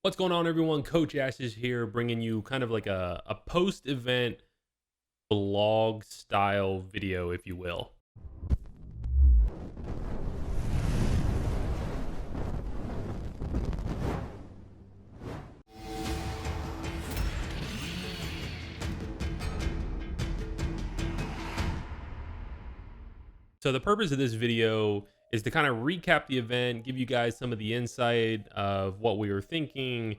What's going on, everyone? Coach Ash is here, bringing you kind of like a post-event vlog style video, if you will. So the purpose of this video is to kind of recap the event, give you guys some of the insight of what we were thinking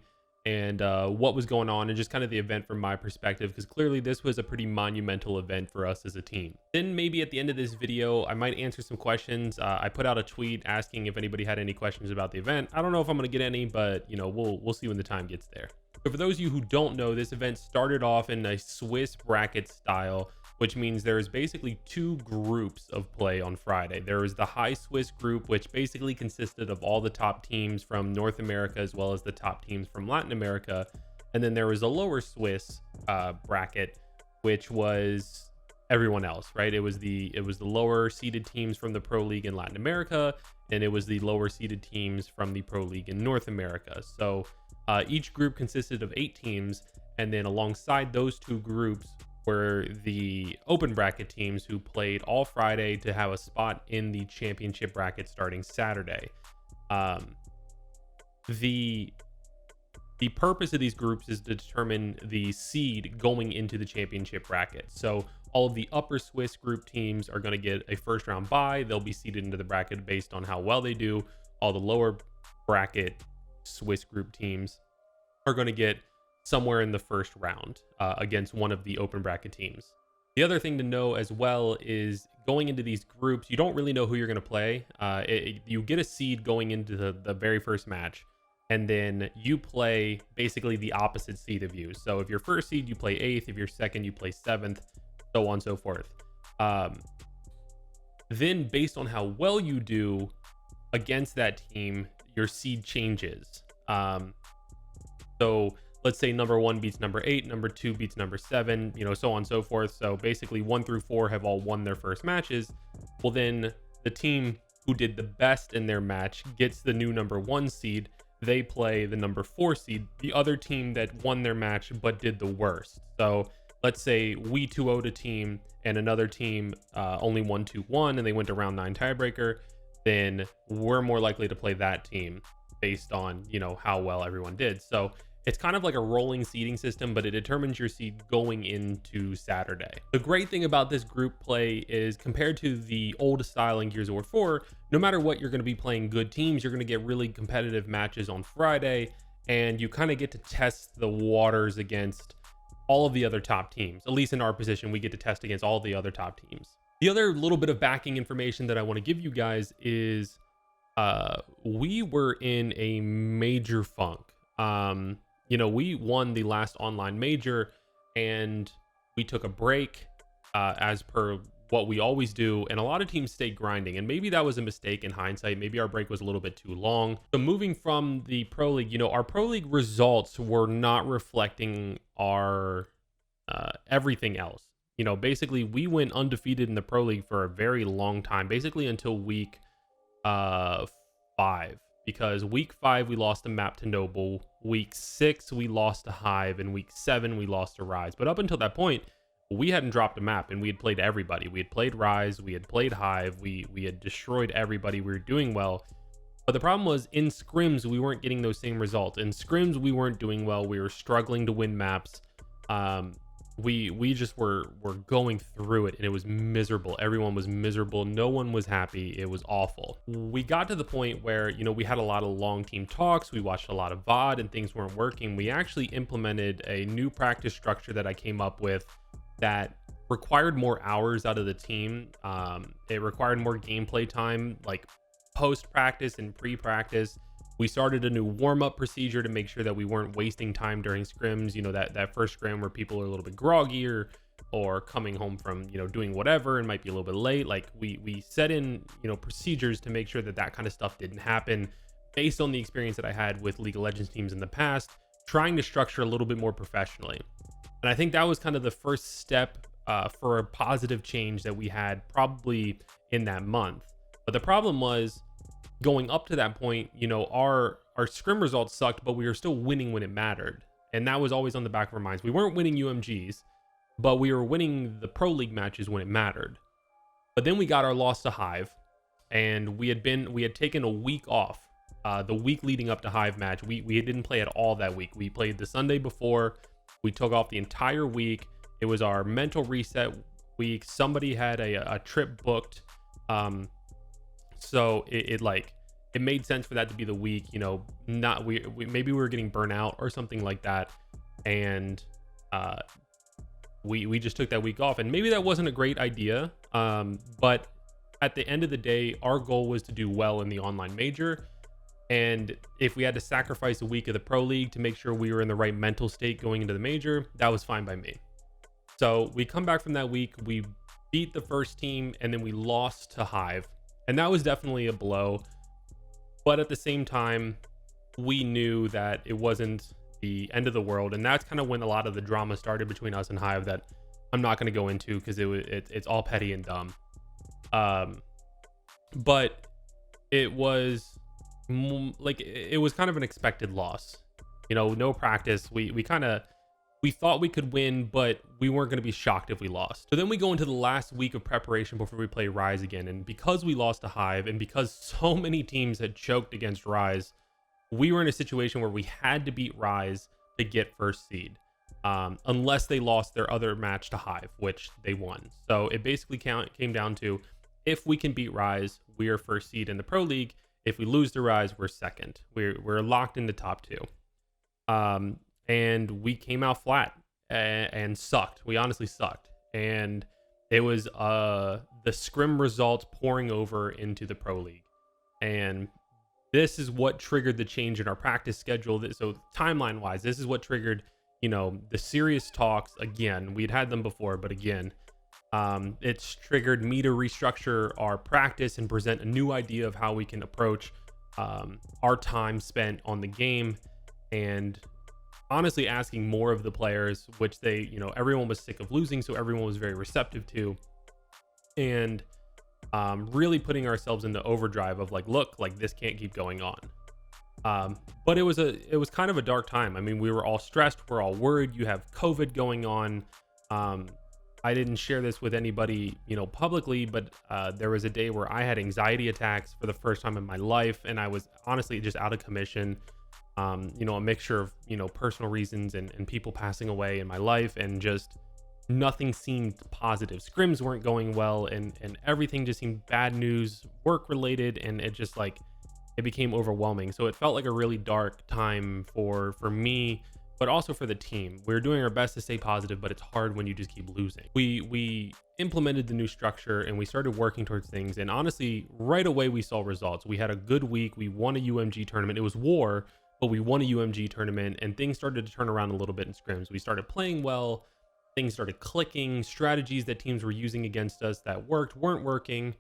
and what was going on, and just kind of the event from my perspective, because clearly this was a pretty monumental event for us as a team. Then maybe at the end of this video, I might answer some questions. I put out a tweet asking if anybody had any questions about the event. I don't know if I'm going to get any, but we'll see when the time gets there. So for those of you who don't know, this event started off in a Swiss bracket style, which means there is basically two groups of play on Friday. There is the High Swiss group, which basically consisted of all the top teams from North America as well as the top teams from Latin America. And then there was a Lower Swiss bracket, which was everyone else, right? It was the lower seeded teams from the Pro League in Latin America, and it was the lower seeded teams from the Pro League in North America. So each group consisted of 8 teams, and then alongside those two groups were the open bracket teams who played all Friday to have a spot in the championship bracket starting Saturday. The purpose of these groups is to determine the seed going into the championship bracket. So all of the upper Swiss group teams are going to get a first round bye. They'll be seeded into the bracket based on how well they do. All the lower bracket Swiss group teams are going to get somewhere in the first round against one of the open bracket teams. The other thing to know as well is going into these groups, you don't really know who you're going to play. You get a seed going into the very first match, and then you play basically the opposite seed of you. So if you're first seed, you play 8th. If you're second, you play 7th, so on and so forth. Then based on how well you do against that team, your seed changes. So let's say number 1 beats number 8, number 2 beats number 7, so on and so forth. So basically 1 through 4 have all won their first matches. Well, then the team who did the best in their match gets the new number 1 seed. They play the number 4 seed, the other team that won their match but did the worst. So let's say we 2-0'd a team and another team only won 2-1 and they went to round 9 tiebreaker. Then we're more likely to play that team based on, how well everyone did. So it's kind of like a rolling seeding system, but it determines your seed going into Saturday. The great thing about this group play is, compared to the old style in Gears of War 4, no matter what, you're going to be playing good teams. You're going to get really competitive matches on Friday, and you kind of get to test the waters against all of the other top teams. At least in our position, we get to test against all the other top teams. The other little bit of backing information that I want to give you guys is we were in a major funk. We won the last online major and we took a break as per what we always do. And a lot of teams stayed grinding, and maybe that was a mistake in hindsight. Maybe our break was a little bit too long. So moving from the Pro League, our Pro League results were not reflecting our everything else. Basically we went undefeated in the Pro League for a very long time, basically until week 5. Because week 5 we lost a map to Noble, week 6 we lost to Hive, and week 7 we lost to Rise. But up until that point, we hadn't dropped a map, and we had played everybody. We had played Rise, we had played Hive, we had destroyed everybody. We were doing well. But the problem was, in scrims we weren't getting those same results. In scrims we weren't doing well. We were struggling to win maps. We just were going through it, and it was miserable. Everyone was miserable. No one was happy. It was awful. We got to the point where, we had a lot of long team talks. We watched a lot of VOD and things weren't working. We actually implemented a new practice structure that I came up with that required more hours out of the team. It required more gameplay time, like post practice and pre-practice. We started a new warm-up procedure to make sure that we weren't wasting time during scrims. That first scrim where people are a little bit groggy or coming home from, doing whatever and might be a little bit late. Like we set in, procedures to make sure that kind of stuff didn't happen, based on the experience that I had with League of Legends teams in the past, trying to structure a little bit more professionally. And I think that was kind of the first step for a positive change that we had probably in that month. But the problem was, going up to that point, our scrim results sucked, but we were still winning when it mattered. And that was always on the back of our minds. We weren't winning UMGs, but we were winning the Pro League matches when it mattered. But then we got our loss to Hive, and we had taken a week off. The week leading up to Hive match, we didn't play at all that week. We played the Sunday before. We took off the entire week. It was our mental reset week. Somebody had a trip booked. So it made sense for that to be the week, not we maybe we were getting burnt out or something like that. And we just took that week off, and maybe that wasn't a great idea. But at the end of the day, our goal was to do well in the online major. And if we had to sacrifice a week of the Pro League to make sure we were in the right mental state going into the major, that was fine by me. So we come back from that week, we beat the first team, and then we lost to Hive. And that was definitely a blow. But at the same time, we knew that it wasn't the end of the world. And that's kind of when a lot of the drama started between us and Hive that I'm not going to go into because it's all petty and dumb. But it was it was kind of an expected loss. No practice. We thought we could win, but we weren't going to be shocked if we lost. So then we go into the last week of preparation before we play Rise again. And because we lost to Hive, and because so many teams had choked against Rise, we were in a situation where we had to beat Rise to get first seed. Unless they lost their other match to Hive, which they won. So it basically came down to, if we can beat Rise, we are first seed in the Pro League. If we lose to Rise, we're second. We're locked in the top two. And we came out flat and sucked. We honestly sucked. And it was the scrim results pouring over into the Pro League. And this is what triggered the change in our practice schedule. So timeline-wise, this is what triggered, the serious talks again. We'd had them before, but again, it's triggered me to restructure our practice and present a new idea of how we can approach our time spent on the game, and honestly asking more of the players, which they, everyone was sick of losing, so everyone was very receptive to, and really putting ourselves into overdrive of look, this can't keep going on. But it was kind of a dark time. I mean, we were all stressed, we're all worried. You have COVID going on. I didn't share this with anybody, publicly, but there was a day where I had anxiety attacks for the first time in my life, and I was honestly just out of commission. A mixture of, personal reasons and people passing away in my life, and just nothing seemed positive. Scrims weren't going well, and everything just seemed bad news, work related, and it just it became overwhelming. So it felt like a really dark time for me, but also for the team. We were doing our best to stay positive, but it's hard when you just keep losing. We implemented the new structure and we started working towards things. And honestly, right away we saw results. We had a good week. We won a UMG tournament. It was war, but we won a UMG tournament, and things started to turn around a little bit in scrims. We started playing well. Things started clicking. Strategies that teams were using against us that weren't working.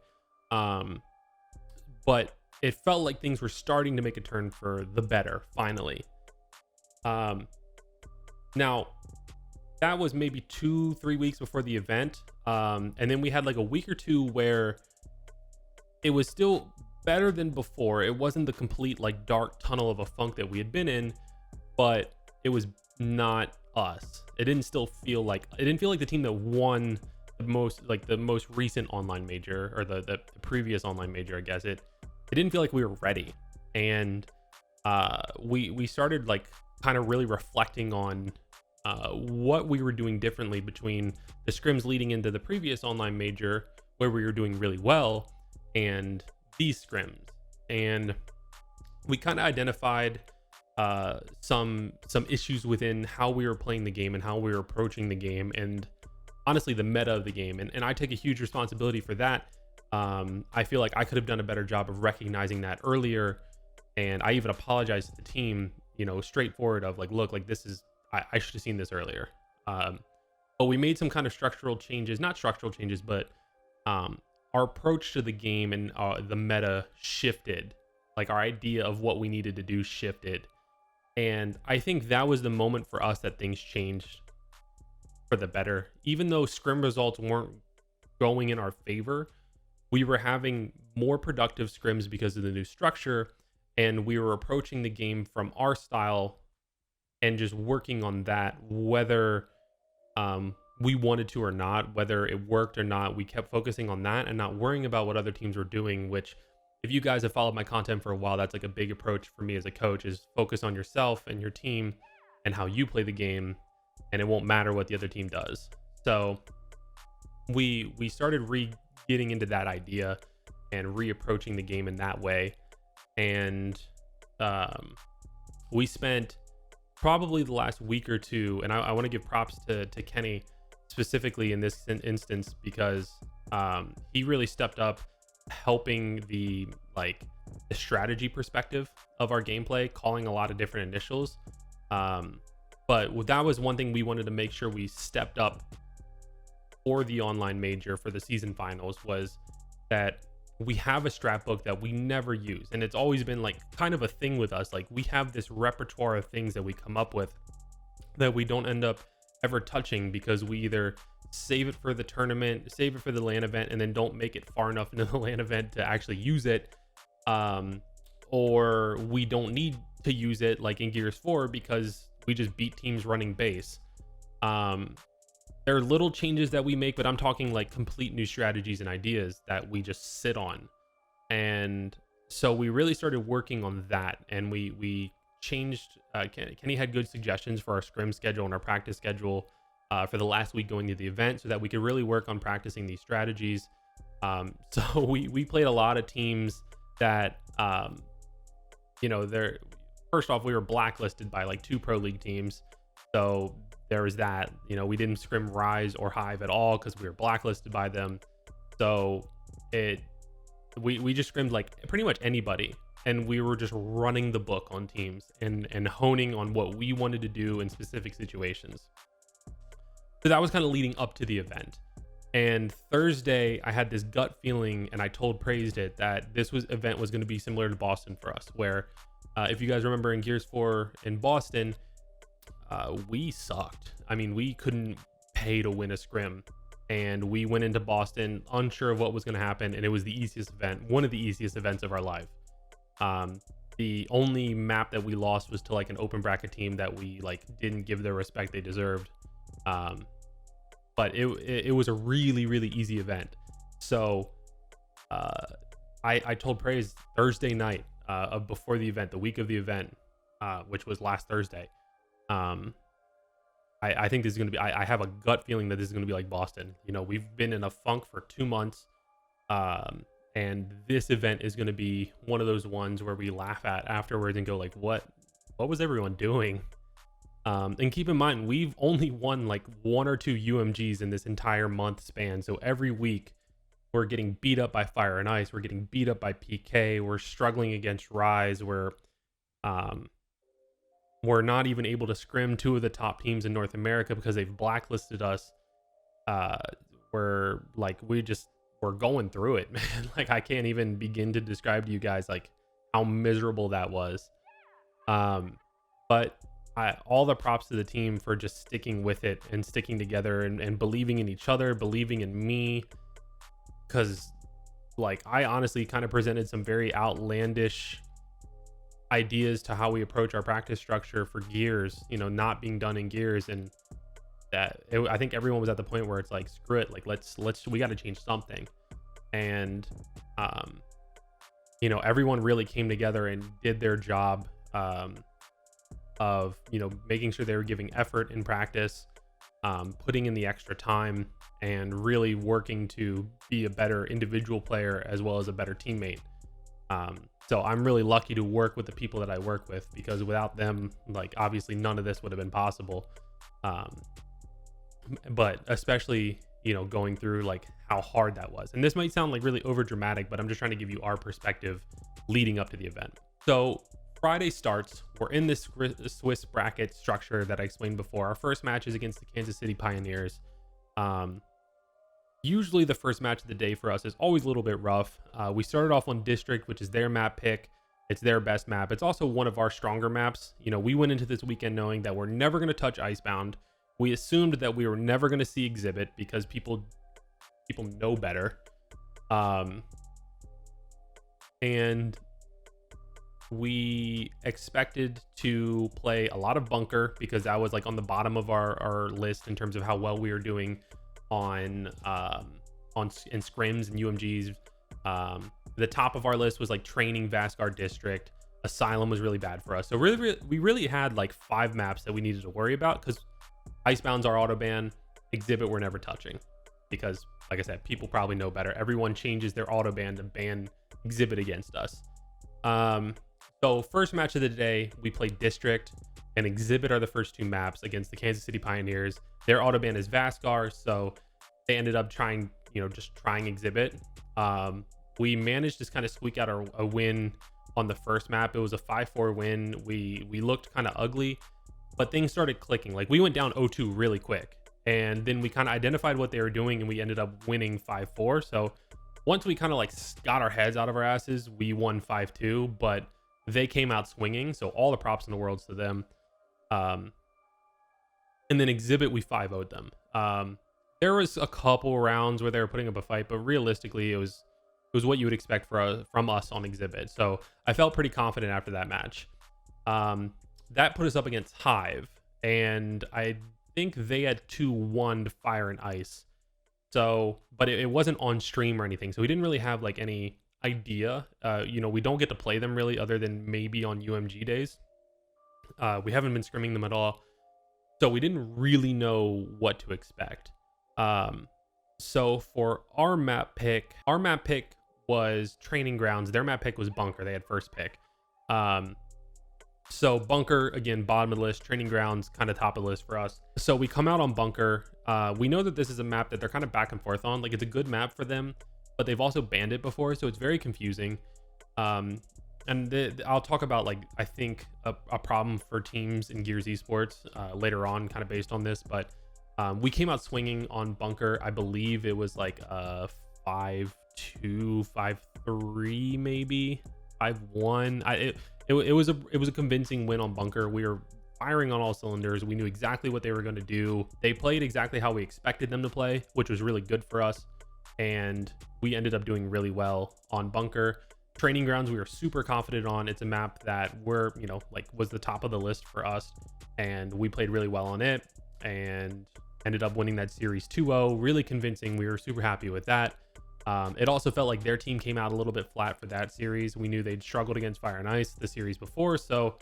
But it felt like things were starting to make a turn for the better, finally. Now, that was maybe 2-3 weeks before the event. And then we had a week or two where it was still better than before. It wasn't the complete dark tunnel of a funk that we had been in, but it was not us. It didn't feel like the team that won the most recent online major, or the previous online major, I guess. It didn't feel like we were ready. And we started kind of really reflecting on what we were doing differently between the scrims leading into the previous online major, where we were doing really well, and these scrims. And we kind of identified some issues within how we were playing the game and how we were approaching the game, and honestly the meta of the game. And I take a huge responsibility for that. I feel like I could have done a better job of recognizing that earlier, and I even apologized to the team, straightforward of look, this is, I should have seen this earlier. But we made some kind of structural changes, not structural changes, but our approach to the game and the meta shifted. Our idea of what we needed to do shifted. And I think that was the moment for us that things changed for the better. Even though scrim results weren't going in our favor, we were having more productive scrims because of the new structure, and we were approaching the game from our style and just working on that, whether we wanted to or not, whether it worked or not. We kept focusing on that and not worrying about what other teams were doing, which, if you guys have followed my content for a while, that's like a big approach for me as a coach, is focus on yourself and your team and how you play the game, and it won't matter what the other team does. So we started getting into that idea and reapproaching the game in that way. And we spent probably the last week or two, and I want to give props to Kenny specifically in this instance, because he really stepped up helping the strategy perspective of our gameplay, calling a lot of different initials. But that was one thing we wanted to make sure we stepped up for the online major for the season finals, was that we have a strat book that we never use. And it's always been like kind of a thing with us. Like, we have this repertoire of things that we come up with that we don't end up ever touching, because we either save it for the tournament, save it for the LAN event, and then don't make it far enough into the LAN event to actually use it. Or we don't need to use it like in Gears 4 because we just beat teams running base. There are little changes that we make, but I'm talking like complete new strategies and ideas that we just sit on. And so we really started working on that, and we changed. Kenny had good suggestions for our scrim schedule and our practice schedule for the last week going to the event, so that we could really work on practicing these strategies. So we played a lot of teams that, they're, first off, we were blacklisted by like 2 Pro League teams. So there was that. We didn't scrim Rise or Hive at all because we were blacklisted by them. So we just scrimmed like pretty much anybody, and we were just running the book on teams and honing on what we wanted to do in specific situations. So that was kind of leading up to the event. And Thursday, I had this gut feeling, and I praised it, that this event was going to be similar to Boston for us, where if you guys remember in Gears 4 in Boston, we sucked. I mean, we couldn't pay to win a scrim, and we went into Boston unsure of what was going to happen, and it was the easiest event, one of the easiest events of our life. The only map that we lost was to like an open bracket team that we like didn't give the respect they deserved. But it was a really, really easy event. So I told Praise Thursday night before the event, the week of the event, which was last Thursday. I think this is going to be, I have a gut feeling that this is going to be like Boston. We've been in a funk for 2 months. And this event is going to be one of those ones where we laugh at afterwards and go like, what was everyone doing? And keep in mind, we've only won like 1 or 2 UMGs in this entire month span. So every week we're getting beat up by Fire and Ice. We're getting beat up by PK. We're struggling against Rise. We're not even able to scrim 2 of the top teams in North America because they've blacklisted us. We're going through it, man. Like, I can't even begin to describe to you guys like how miserable that was. But all the props to the team for just sticking with it and sticking together and believing in each other, believing in me. Because like, I honestly kind of presented some very outlandish ideas to how we approach our practice structure for Gears, not being done in Gears. And I think everyone was at the point where it's like, screw it, like we got to change something. And everyone really came together and did their job of making sure they were giving effort in practice, putting in the extra time, and really working to be a better individual player as well as a better teammate. So I'm really lucky to work with the people that I work with, because without them, like, obviously none of this would have been possible. But especially, going through like how hard that was. And this might sound like really over dramatic, but I'm just trying to give you our perspective leading up to the event. So Friday starts. We're in this Swiss bracket structure that I explained before. Our first match is against the Kansas City Pioneers. Usually the first match of the day for us is always a little bit rough. We started off on District, which is their map pick. It's their best map. It's also one of our stronger maps. We went into this weekend knowing that we're never going to touch Icebound. We assumed that we were never going to see Exhibit because people know better. and we expected to play a lot of bunker because that was like on the bottom of our list in terms of how well we were doing on in scrims and UMGs. The top of our list was like training, Vasgar district. Asylum was really bad for us, so we really had like 5 maps that we needed to worry about, because Icebound's our auto ban. Exhibit we're never touching, because like I said, people probably know better. Everyone changes their auto ban to ban Exhibit against us. So first match of the day, we played District and Exhibit are the first 2 maps against the Kansas City Pioneers. Their auto ban is Vasgar, so they ended up trying Exhibit. We managed to kind of squeak out a win on the first map. It was a 5-4 win. We looked kind of ugly, but things started clicking. Like, we went down 0-2 really quick, and then we kind of identified what they were doing, and we ended up winning 5-4. So once we kind of like got our heads out of our asses, we won 5-2, but they came out swinging. So all the props in the world to them. And then Exhibit, we 5-0'd them. There was a couple rounds where they were putting up a fight, but realistically, it was what you would expect from us on Exhibit. So I felt pretty confident after that match. That put us up against Hive, and I think they had 2-1 to Fire and Ice. So, but it wasn't on stream or anything, so we didn't really have like any idea. We don't get to play them really, other than maybe on UMG days. We haven't been scrimming them at all, so we didn't really know what to expect. So for our map pick was Training Grounds. Their map pick was Bunker. They had first pick. So Bunker, again, bottom of the list. Training Grounds, kind of top of the list for us. So we come out on Bunker. We know that this is a map that they're kind of back and forth on. Like, it's a good map for them, but they've also banned it before, so it's very confusing. And I'll talk about, like, I think a problem for teams in Gears Esports later on, kind of based on this. But we came out swinging on Bunker. I believe it was like 5-2, 5-3, maybe 5-1. It was a convincing win on Bunker. We were firing on all cylinders. We knew exactly what they were going to do. They played exactly how we expected them to play, which was really good for us. And we ended up doing really well on Bunker. Training Grounds, we were super confident on. It's a map that was the top of the list for us, and we played really well on it and ended up winning that series 2-0. Really convincing. We were super happy with that. It also felt like their team came out a little bit flat for that series. We knew they'd struggled against Fire and Ice the series before, so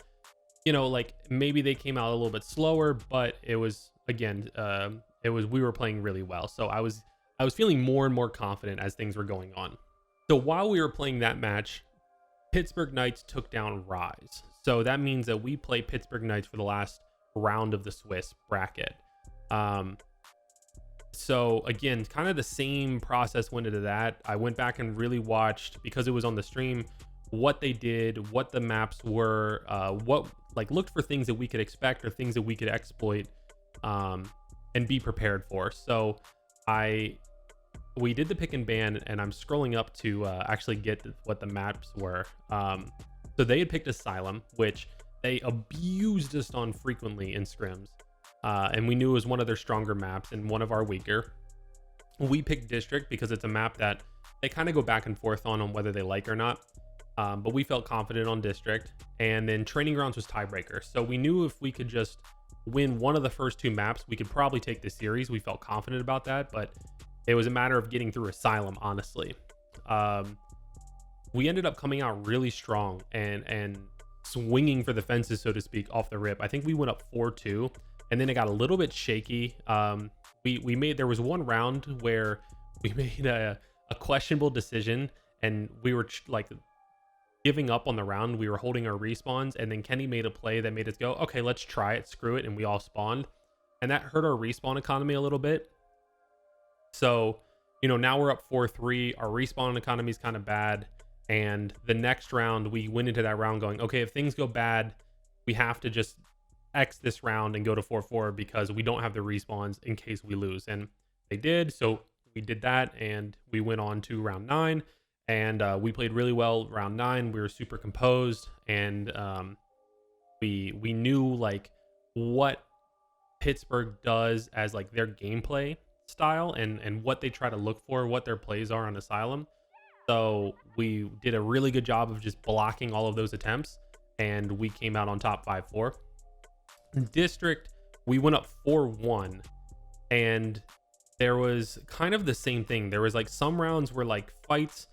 maybe they came out a little bit slower, but it was, again, we were playing really well. So I was feeling more and more confident as things were going on. So while we were playing that match, Pittsburgh Knights took down Rise. So that means that we play Pittsburgh Knights for the last round of the Swiss bracket. So again, kind of the same process went into that. I went back and really watched, because it was on the stream, what they did, what the maps were, looked for things that we could expect or things that we could exploit, and be prepared for. So we did the pick and ban, and I'm scrolling up to actually get what the maps were. So they had picked Asylum, which they abused us on frequently in scrims. And we knew it was one of their stronger maps and one of our weaker. We picked District because it's a map that they kind of go back and forth on whether they like or not. But we felt confident on District. And then Training Grounds was tiebreaker. So we knew if we could just win one of the first 2 maps, we could probably take the series. We felt confident about that, but it was a matter of getting through Asylum, honestly. We ended up coming out really strong and swinging for the fences, so to speak, off the rip. I think we went up 4-2. And then it got a little bit shaky. There was one round where we made a questionable decision, and we were giving up on the round. We were holding our respawns, and then Kenny made a play that made us go, okay, let's try it, screw it, and we all spawned. And that hurt our respawn economy a little bit. So, now we're up 4-3. Our respawn economy is kind of bad. And the next round, we went into that round going, okay, if things go bad, we have to just X this round and go to 4-4 because we don't have the respawns in case we lose. And they did, so we did that, and we went on to round 9, and we played really well round 9. We were super composed, and we knew what Pittsburgh does as their gameplay style and what they try to look for, what their plays are on Asylum. So we did a really good job of just blocking all of those attempts, and we came out on top 5-4. District, we went up 4-1, and there was kind of the same thing. There was like some rounds where like fights,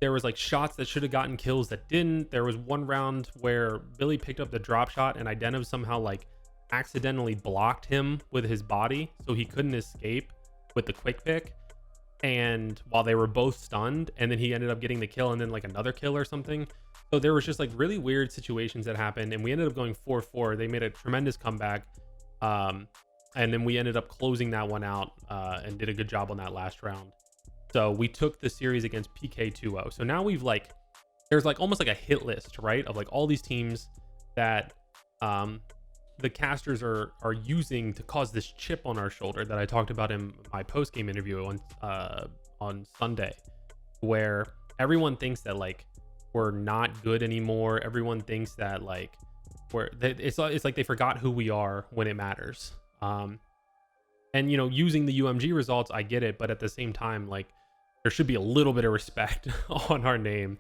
there was like shots that should have gotten kills that didn't. There was one round where Billy picked up the drop shot and Identiv somehow like accidentally blocked him with his body, so he couldn't escape with the quick pick. And while they were both stunned, and then he ended up getting the kill and then like another kill or something. So there was just like really weird situations that happened, and we ended up going 4-4. They made a tremendous comeback. And then we ended up closing that one out and did a good job on that last round. So we took the series against PK 2-0. So now we've like, there's like almost like a hit list, right? Of like all these teams that the casters are using to cause this chip on our shoulder that I talked about in my post-game interview on Sunday, where everyone thinks that like we're not good anymore. Everyone thinks that like it's like they forgot who we are when it matters. And you know, using the UMG results, I get it, but at the same time, like there should be a little bit of respect on our name.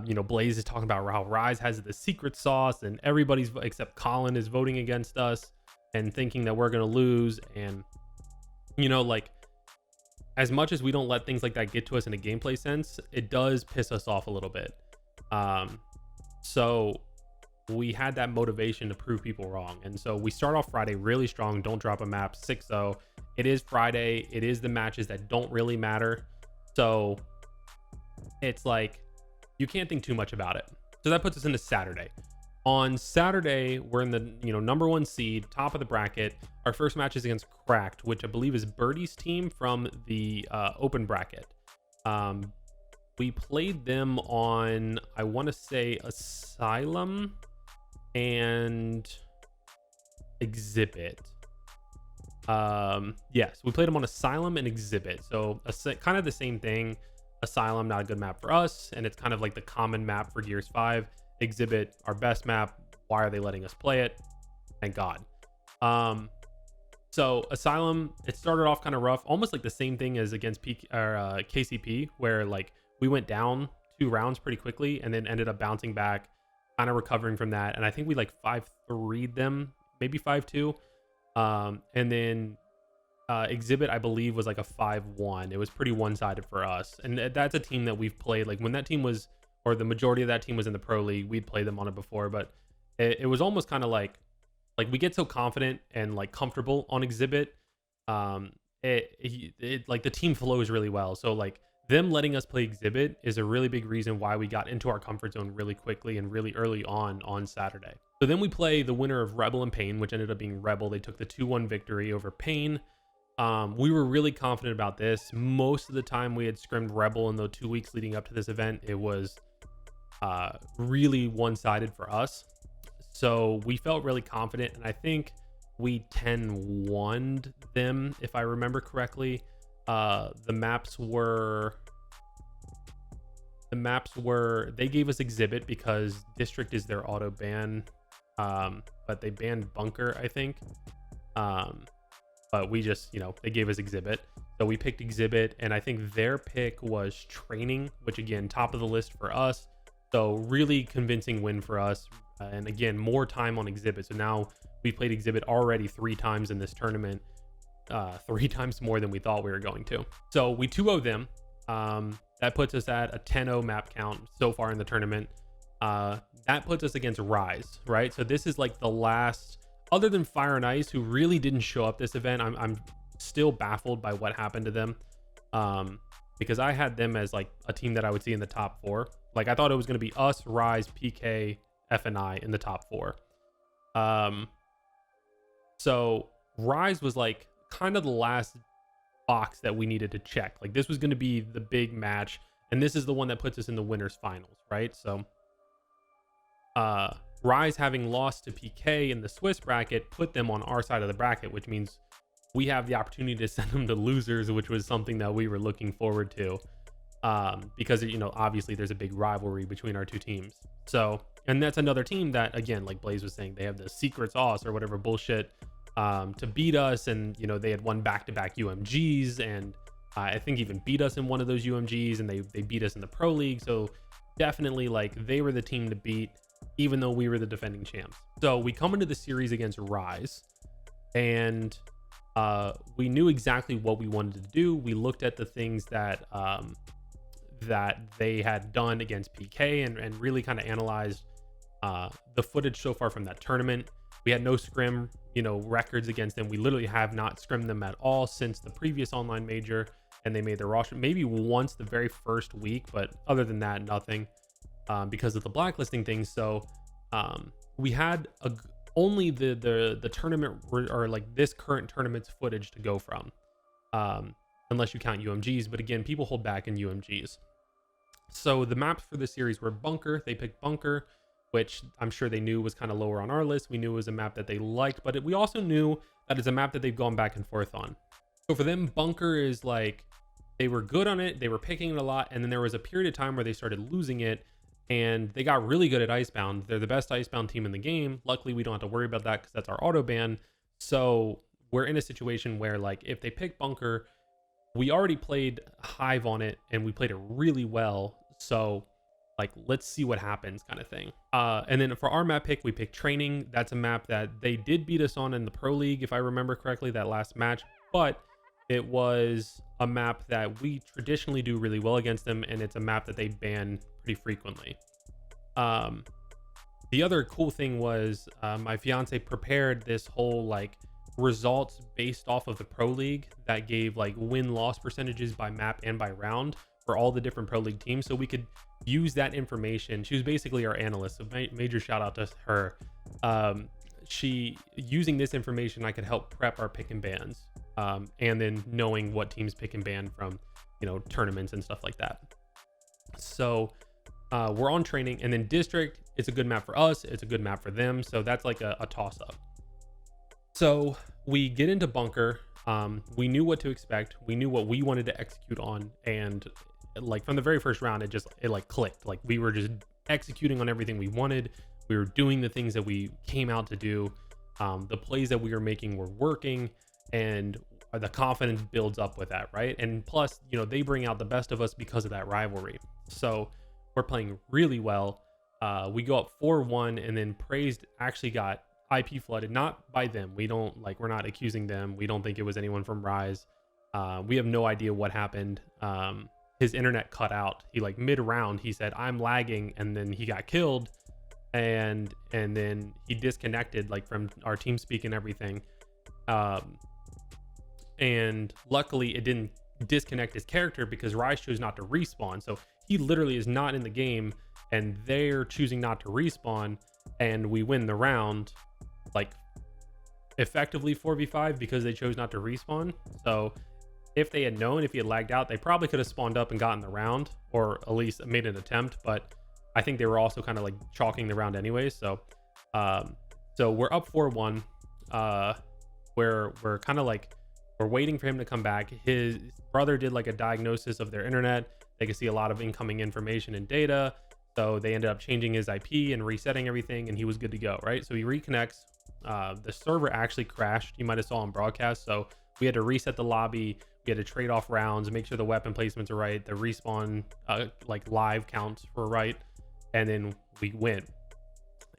You know, Blaze is talking about how Rise has the secret sauce, and everybody's except Colin is voting against us and thinking that we're gonna lose. And you know, like as much as we don't let things like that get to us in a gameplay sense, it does piss us off a little bit. So we had that motivation to prove people wrong. And so we start off Friday really strong. Don't drop a map, 6-0. It is Friday. It is the matches that don't really matter. So it's like, you can't think too much about it. So that puts us into Saturday. On Saturday, we're in the, you know, number 1 seed, top of the bracket. Our first match is against Cracked, which I believe is Birdie's team from the open bracket. We played them on, I want to say, Asylum and Exhibit. Yes, we played them on Asylum and Exhibit. So kind of the same thing. Asylum, not a good map for us, and it's kind of like the common map for Gears 5. Exhibit, our best map. Why are they letting us play it? Thank God. So Asylum, it started off kind of rough, almost like the same thing as against KCP, where like we went down 2 rounds pretty quickly and then ended up bouncing back, kind of recovering from that. And I think we like 5-3'd them, maybe 5-2. And then Exhibit, I believe, was like a 5-1. It was pretty one-sided for us. And that's a team that we've played. Like when that team was, or the majority of that team was in the Pro League, we'd played them on it before. But it was almost kind of like we get so confident and like comfortable on Exhibit. It like the team flows really well. So like them letting us play Exhibit is a really big reason why we got into our comfort zone really quickly and really early on Saturday. So then we play the winner of Rebel and Pain, which ended up being Rebel. They took the 2-1 victory over Pain. We were really confident about this. Most of the time we had scrimmed Rebel in the 2 weeks leading up to this event. It was really one-sided for us. So we felt really confident, and I think we 10-1'd them, if I remember correctly. The maps were, they gave us Exhibit because District is their auto ban, but they banned Bunker, I think. But we just, you know, they gave us Exhibit. So we picked Exhibit, and I think their pick was Training, which again, top of the list for us. So really convincing win for us. And again, more time on Exhibit. So now we played Exhibit already 3 times in this tournament, 3 times more than we thought we were going to. So we 2-0 them. That puts us at a 10-0 map count so far in the tournament. That puts us against Rise, right? So this is like the last, other than Fire and Ice, who really didn't show up this event. I'm still baffled by what happened to them, because I had them as like a team that I would see in the top 4. Like I thought it was going to be us, Rise, PK, FNI in the top 4. So Rise was like kind of the last box that we needed to check. Like this was going to be the big match, and this is the one that puts us in the winners finals, right? So Rise, having lost to PK in the Swiss bracket, put them on our side of the bracket, which means we have the opportunity to send them to losers, which was something that we were looking forward to, because, you know, obviously there's a big rivalry between our 2 teams. So, and that's another team that, again, like Blaze was saying, they have the secret sauce or whatever bullshit to beat us. And, you know, they had won back-to-back UMGs, and I think even beat us in one of those UMGs, and they beat us in the Pro League. So definitely like they were the team to beat, even though we were the defending champs. So we come into the series against Rise, and we knew exactly what we wanted to do. We looked at the things that that they had done against PK, and really kind of analyzed the footage so far from that tournament. We had no scrim, records against them. We literally have not scrimmed them at all since the previous online major, and they made their roster maybe once the very first week, but other than that, nothing, because of the blacklisting thing. So we had only the tournament or like this current tournament's footage to go from, unless you count UMGs. But again, people hold back in UMGs. So the maps for this series were Bunker. They picked Bunker, which I'm sure they knew was kind of lower on our list. We knew it was a map that they liked, but we also knew that it's a map that they've gone back and forth on. So for them, Bunker is like, they were good on it, they were picking it a lot, and then there was a period of time where they started losing it, and they got really good at Icebound. They're the best Icebound team in the game. Luckily, we don't have to worry about that because that's our auto ban. So we're in a situation where, like, if they pick Bunker, we already played Hive on it, and we played it really well. So like, let's see what happens kind of thing. And then for our map pick, we picked Training. That's a map that they did beat us on in the Pro League, if I remember correctly, that last match. But it was a map that we traditionally do really well against them, and it's a map that they ban pretty frequently. The other cool thing was my fiance prepared this whole like results based off of the Pro League that gave like win-loss percentages by map and by round for all the different Pro League teams, so we could use that information. She was basically our analyst, so major shout out to her. She, using this information, I could help prep our pick and bans, and then knowing what teams pick and ban from, tournaments and stuff like that. So we're on Training, and then District, it's a good map for us, it's a good map for them, so that's like a toss-up. So we get into Bunker. We knew what to expect, we knew what we wanted to execute on, and like from the very first round, it like clicked. Like we were just executing on everything we wanted. We were doing the things that we came out to do. The plays that we were making were working, and the confidence builds up with that, right? And plus, they bring out the best of us because of that rivalry. So we're playing really well. We go up 4-1, and then Praised actually got IP flooded, not by them. We're not accusing them. We don't think it was anyone from Rise. We have no idea what happened. His internet cut out. He like mid-round, he said, "I'm lagging," and then he got killed, and then he disconnected like from our team speak and everything. And luckily it didn't disconnect his character because Rise chose not to respawn. So he literally is not in the game, and they're choosing not to respawn, and we win the round like effectively 4v5 because they chose not to respawn. So if they had known, if he had lagged out, they probably could have spawned up and gotten the round, or at least made an attempt. But I think they were also kind of like chalking the round anyway. So so we're up 4-1. We're kind of like, we're waiting for him to come back. His brother did like a diagnosis of their internet. They could see a lot of incoming information and data, so they ended up changing his IP and resetting everything, and he was good to go, right? So he reconnects. The server actually crashed. You might have saw on broadcast, so we had to reset the lobby. We had to trade off rounds, make sure the weapon placements are right, the respawn like live counts were right, and then we win.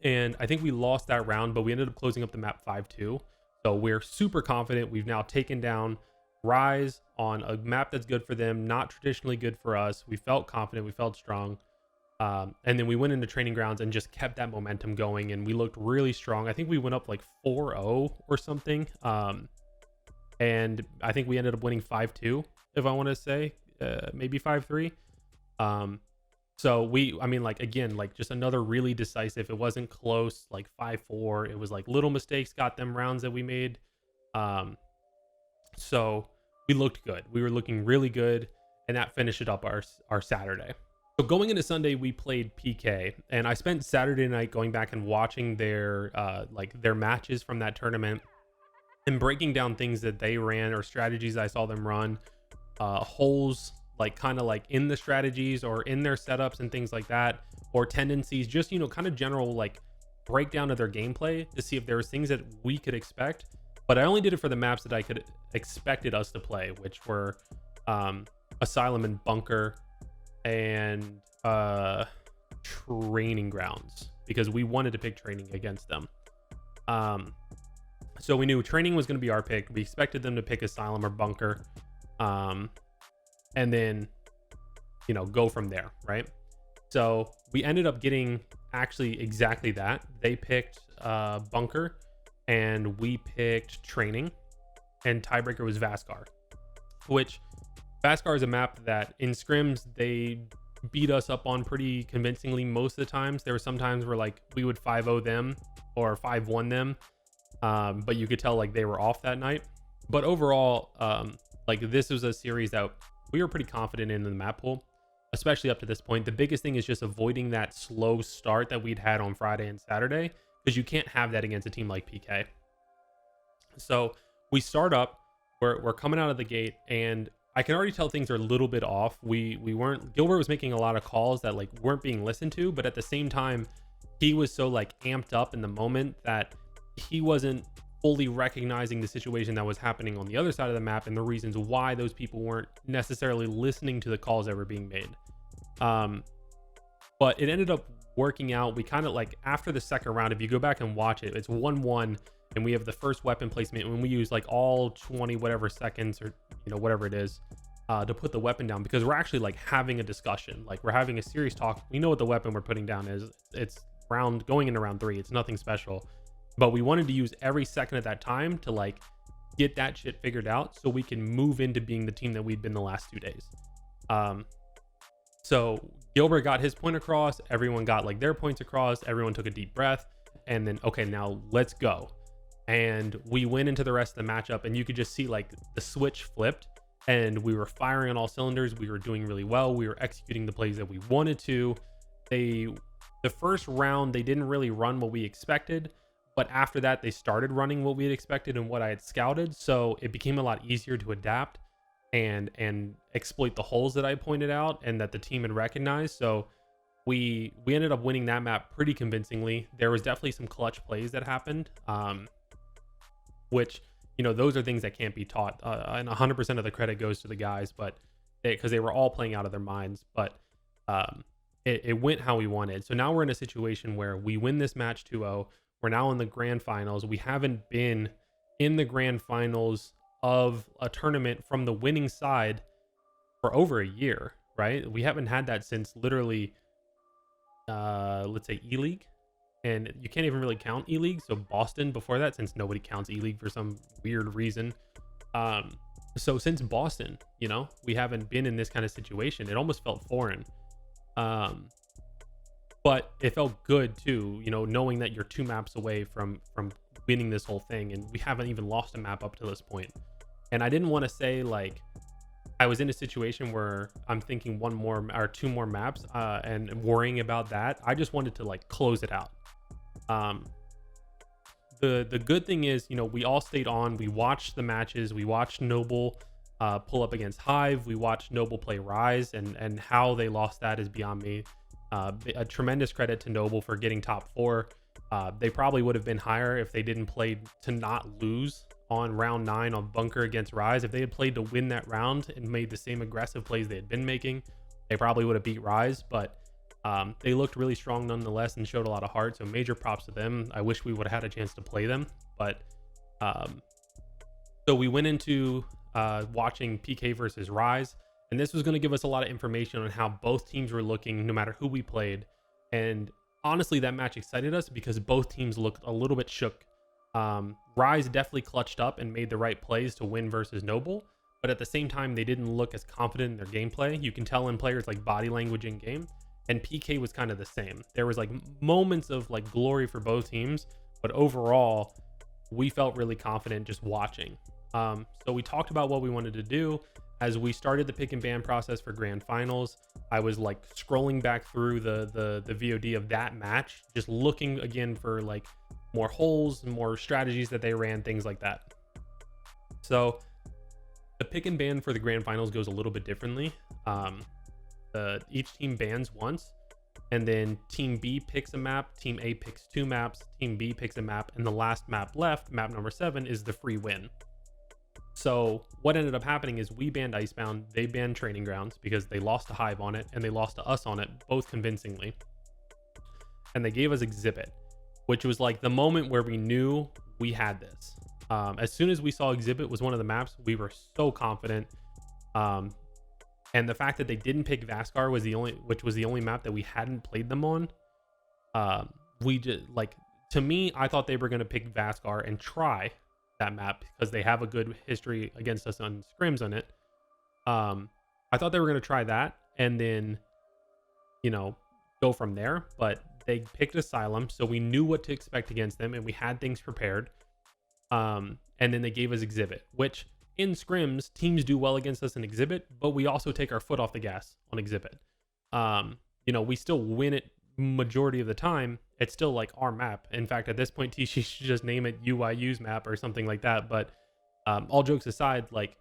And I think we lost that round, but we ended up closing up the map 5-2. So we're super confident. We've now taken down Rise on a map that's good for them, not traditionally good for us. We felt confident, we felt strong. And then we went into Training Grounds and just kept that momentum going, and we looked really strong. I think we went up like 4-0 or something. And I think we ended up winning 5-2, if I want to say, maybe 5-3. So again, just another really decisive. It wasn't close, like 5-4. It was like little mistakes got them rounds that we made. So we looked good. We were looking really good, and that finished up our Saturday. So going into Sunday, we played PK, and I spent Saturday night going back and watching their matches from that tournament and breaking down things that they ran or strategies I saw them run, holes like kind of like in the strategies or in their setups and things like that, or tendencies, just kind of general like breakdown of their gameplay to see if there was things that we could expect. But I only did it for the maps that I could expected us to play, which were Asylum and Bunker, and Training Grounds, because we wanted to pick Training against them. So we knew Training was going to be our pick. We expected them to pick Asylum or Bunker, and then, go from there, right? So we ended up getting actually exactly that. They picked Bunker, and we picked Training, and tiebreaker was Vaskar, which Vaskar is a map that in scrims they beat us up on pretty convincingly most of the times. There were some times where like we would 5-0 them or 5-1 them, but you could tell like they were off that night. But overall, like this was a series that we were pretty confident in the map pool, especially up to this point. The biggest thing is just avoiding that slow start that we'd had on Friday and Saturday, because you can't have that against a team like PK. So we start up, we're coming out of the gate, and I can already tell things are a little bit off. Gilbert was making a lot of calls that like weren't being listened to, but at the same time, he was so like amped up in the moment that he wasn't fully recognizing the situation that was happening on the other side of the map and the reasons why those people weren't necessarily listening to the calls that were being made. But it ended up working out. We kind of like, after the second round, if you go back and watch it, it's 1-1, and we have the first weapon placement when we use like all 20 whatever seconds, or whatever it is, to put the weapon down, because we're actually like having a discussion, like we're having a serious talk. We know what the weapon we're putting down is. It's going into round 3. It's nothing special, but we wanted to use every second at that time to like get that shit figured out so we can move into being the team that we've been the last 2 days. So Gilbert got his point across, everyone got like their points across, everyone took a deep breath, and then, okay, now let's go. And we went into the rest of the matchup, and you could just see like the switch flipped, and we were firing on all cylinders. We were doing really well. We were executing the plays that we wanted to. The first round, they didn't really run what we expected, but after that, they started running what we had expected and what I had scouted. So it became a lot easier to adapt and exploit the holes that I pointed out and that the team had recognized. So we ended up winning that map pretty convincingly. There was definitely some clutch plays that happened, which, those are things that can't be taught, and 100% of the credit goes to the guys, but because they were all playing out of their minds. But it went how we wanted. So now we're in a situation where we win this match 2-0. We're now in the grand finals. We haven't been in the grand finals of a tournament from the winning side for over a year, right? We haven't had that since literally, let's say E-League. And you can't even really count E-League. So Boston before that, since nobody counts E-League for some weird reason. So since Boston, we haven't been in this kind of situation. It almost felt foreign. But it felt good too, knowing that you're 2 maps away from winning this whole thing, and we haven't even lost a map up to this point. And I didn't want to say like I was in a situation where I'm thinking 1 more or 2 more maps and worrying about that. I just wanted to like close it out. The good thing is, we all stayed on. We watched the matches. We watched Noble pull up against Hive. We watched Noble play Rise, and how they lost that is beyond me. A tremendous credit to Noble for getting top 4. They probably would have been higher if they didn't play to not lose on round 9 on Bunker against Rise. If they had played to win that round and made the same aggressive plays they had been making, they probably would have beat Rise. But they looked really strong nonetheless and showed a lot of heart. So major props to them. I wish we would have had a chance to play them. But so we went into watching PK versus Rise. And this was going to give us a lot of information on how both teams were looking, no matter who we played. And honestly, that match excited us because both teams looked a little bit shook. Rise definitely clutched up and made the right plays to win versus Noble. But at the same time, they didn't look as confident in their gameplay. You can tell in players like body language in game. And PK was kind of the same. There was like moments of like glory for both teams. But overall, we felt really confident just watching. So we talked about what we wanted to do. As we started the pick and ban process for grand finals, I was like scrolling back through the VOD of that match, just looking again for like more holes, more strategies that they ran, things like that. So the pick and ban for the grand finals goes a little bit differently. Each team bans once, and then team B picks a map, team A picks 2 maps, team B picks a map, and the last map left, map number 7, is the free win. So what ended up happening is we banned Icebound, they banned Training Grounds because they lost to Hive on it and they lost to us on it, both convincingly. And they gave us Exhibit, which was like the moment where we knew we had this. As soon as we saw Exhibit was one of the maps, we were so confident. And the fact that they didn't pick Vaskar which was the only map that we hadn't played them on. We just like, to me, I thought they were going to pick Vaskar and try that map because they have a good history against us on scrims on it. I thought they were going to try that and then, go from there, but they picked Asylum, so we knew what to expect against them and we had things prepared. And then they gave us Exhibit, which in scrims, teams do well against us in Exhibit, but we also take our foot off the gas on Exhibit. We still win it majority of the time. It's still like our map. In fact, at this point, TC should just name it UIU's map or something like that. But all jokes aside, like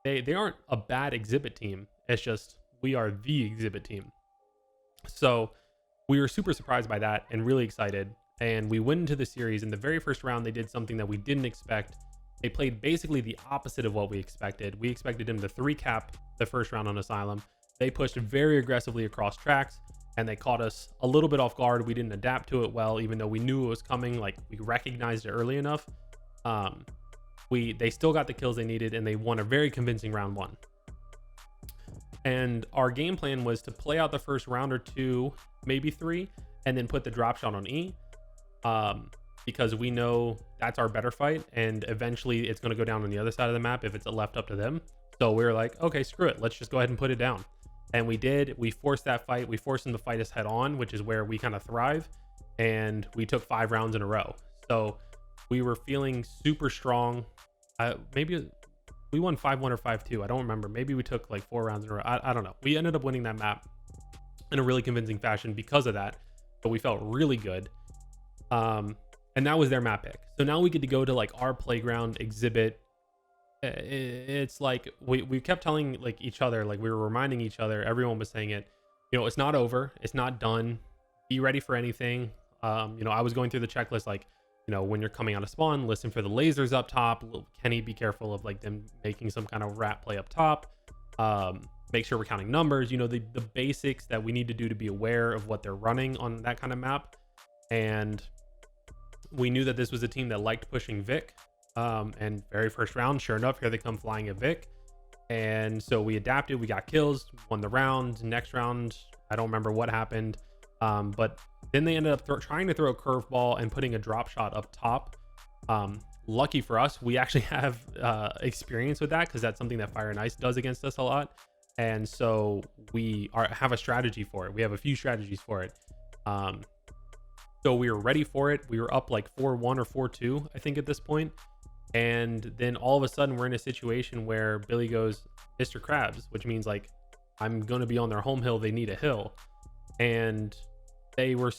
they aren't a bad Exhibit team. It's just we are the Exhibit team. So we were super surprised by that and really excited. And we went into the series. In the very first round, they did something that we didn't expect. They played basically the opposite of what we expected. We expected them to 3-cap the first round on Asylum. They pushed very aggressively across tracks, and they caught us a little bit off guard. We didn't adapt to it well, even though we knew it was coming. Like, we recognized it early enough. They still got the kills they needed, and they won a very convincing round 1. And our game plan was to play out the first round or 2, maybe 3, and then put the drop shot on E. Because we know that's our better fight, and eventually it's going to go down on the other side of the map if it's left up to them. So we were like, okay, screw it, let's just go ahead and put it down. And we did. We forced that fight. We forced them to fight us head on, which is where we kind of thrive. And we took 5 rounds in a row. So we were feeling super strong. Maybe we won 5-1 or 5-2. I don't remember. Maybe we took like 4 rounds in a row. I don't know. We ended up winning that map in a really convincing fashion because of that. But we felt really good. And that was their map pick. So now we get to go to like our playground Exhibit. It's like we kept telling like each other, like we were reminding each other, everyone was saying it, it's not over, it's not done, be ready for anything. I was going through the checklist, like, when you're coming out of spawn, listen for the lasers up top. Kenny, be careful of like them making some kind of rat play up top. Make sure we're counting numbers, the basics that we need to do to be aware of what they're running on that kind of map. And we knew that this was a team that liked pushing Vic. And very first round, sure enough, here they come flying at Vic. And so we adapted, we got kills, won the round. Next round, I don't remember what happened. But then they ended up trying to throw a curveball and putting a drop shot up top. Lucky for us, we actually have experience with that because that's something that Fire and Ice does against us a lot. And so we have a strategy for it. We have a few strategies for it. So we were ready for it. We were up like 4-1 or 4-2, I think, at this point. And then all of a sudden we're in a situation where Billy goes, Mr. Krabs, which means like, I'm going to be on their home hill. They need a hill. And they were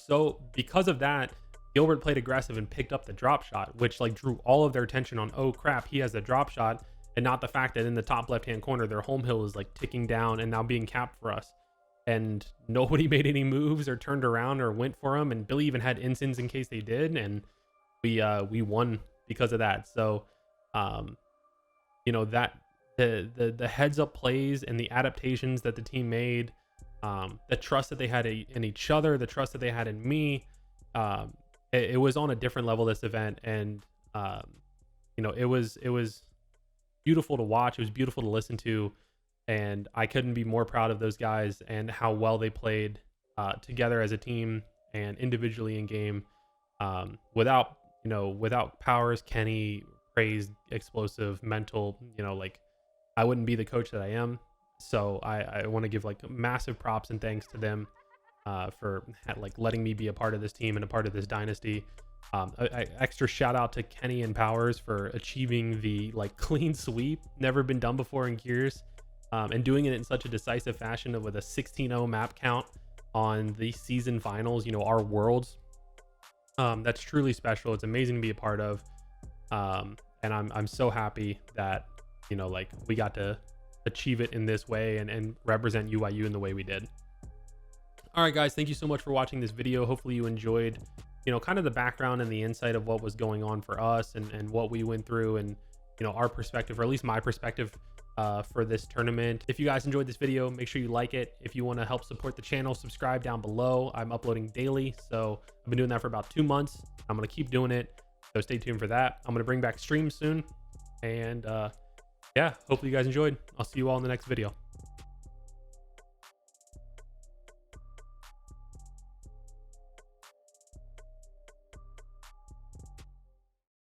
because of that, Gilbert played aggressive and picked up the drop shot, which like drew all of their attention on, oh crap, he has a drop shot, and not the fact that in the top left-hand corner, their home hill is like ticking down and now being capped for us. And nobody made any moves or turned around or went for him. And Billy even had instants in case they did. And we won because of that. So, that the heads up plays and the adaptations that the team made, the trust that they had in each other, the trust that they had in me, it was on a different level, this event. And, it was beautiful to watch. It was beautiful to listen to. And I couldn't be more proud of those guys and how well they played together as a team and individually in game. Without Powers, Kenny, praised, explosive, mental, I wouldn't be the coach that I am. So I want to give like massive props and thanks to them for like letting me be a part of this team and a part of this dynasty. Extra shout out to Kenny and Powers for achieving the like clean sweep, never been done before in Gears. And doing it in such a decisive fashion with a 16-0 map count on the season finals, our worlds. That's truly special. It's amazing to be a part of. And I'm so happy that, we got to achieve it in this way and represent UIU in the way we did. All right, guys, thank you so much for watching this video. Hopefully you enjoyed, kind of the background and the insight of what was going on for us and what we went through and, our perspective, or at least my perspective for this tournament. If you guys enjoyed this video, make sure you like it. If you want to help support the channel, subscribe down below. I'm uploading daily, so I've been doing that for about 2 months. I'm going to keep doing it, so stay tuned for that. I'm going to bring back streams soon, and yeah, hopefully you guys enjoyed. I'll see you all in the next video.